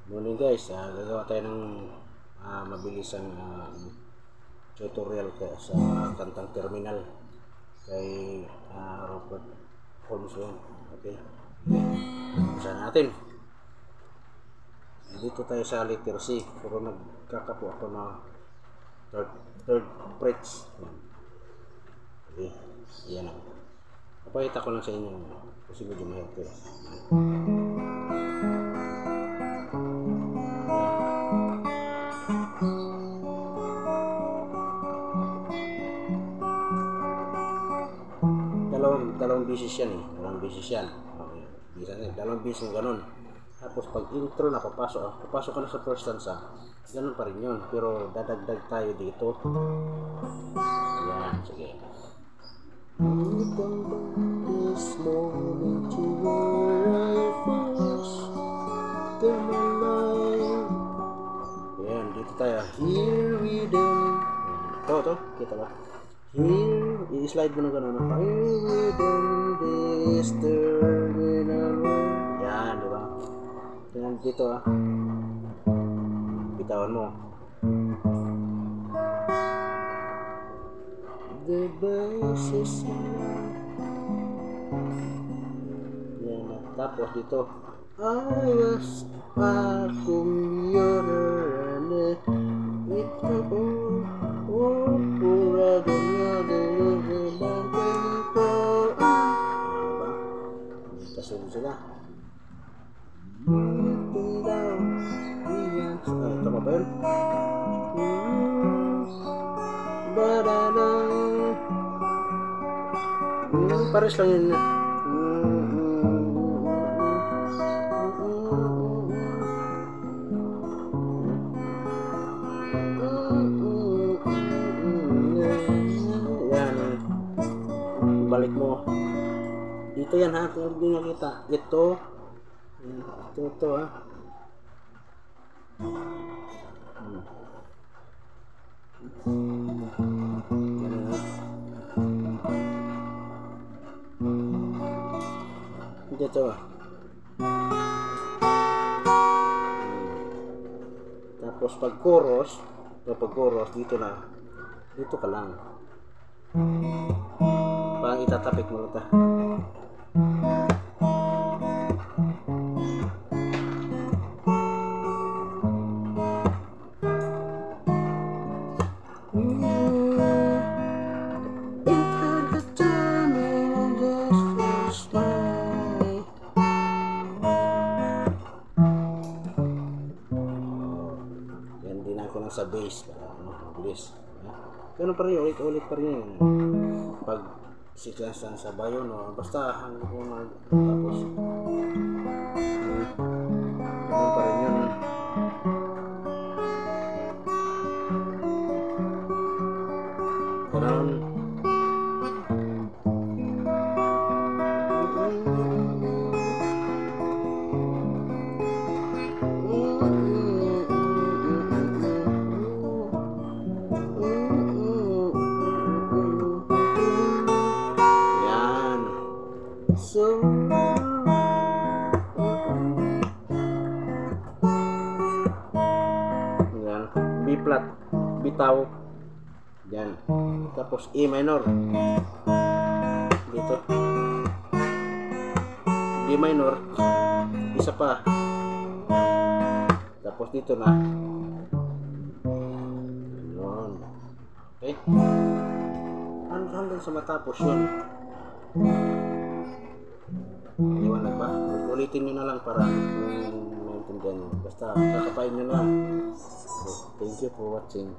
Morning guys, gagawa tayo ng mabilisang tutorial sa kantang Terminal kay Robert Holmes yun. Okay, usahan natin. Dito tayo sa letter C, pero nagkakapo ako na third frets. Okay, yan lang. Papakita ko lang sa inyo kasi medyo mahirap eh. Dalawang bisis yan eh. Dalawang bisis yan. Okay. Dalawang bisis yung ganun. Tapos pag intro na papasok ka na sa first stanza, ganun pa rin yun. Pero dadagdag tayo dito. Ayan, sige. This morning to where I first came alive. Ayan, dito tayo. Here we do. Ito, kita ba? Here, i-slide mo na gano'n. Here we do this terminal. Yan, di ba? Yan, dito bitawan mo. The best is yan, tapos dito. I was a commuter and it kasunod sila. Tama ba yun? Pares lang yun. Balik mo dito yan ha, kung hindi nyo kita ito ha. Dito tapos pag chorus dito ka lang parang itatapik mo lang sa bass para mabilis. Ganun pa rin, ulit pa rin yun. Pag siklasan sa bayo, no? Basta hanggang po tapos ganun pa rin yun. Ganun. So yan, B flat, bitaw yan, tapos E minor dito, D minor isa pa, tapos dito na yun. Okay, hanggang sa matapos yun. Iwanan ba? Ulitin nyo na lang para maintindihan nyo. Basta kakapain nyo na lang. So, thank you for watching.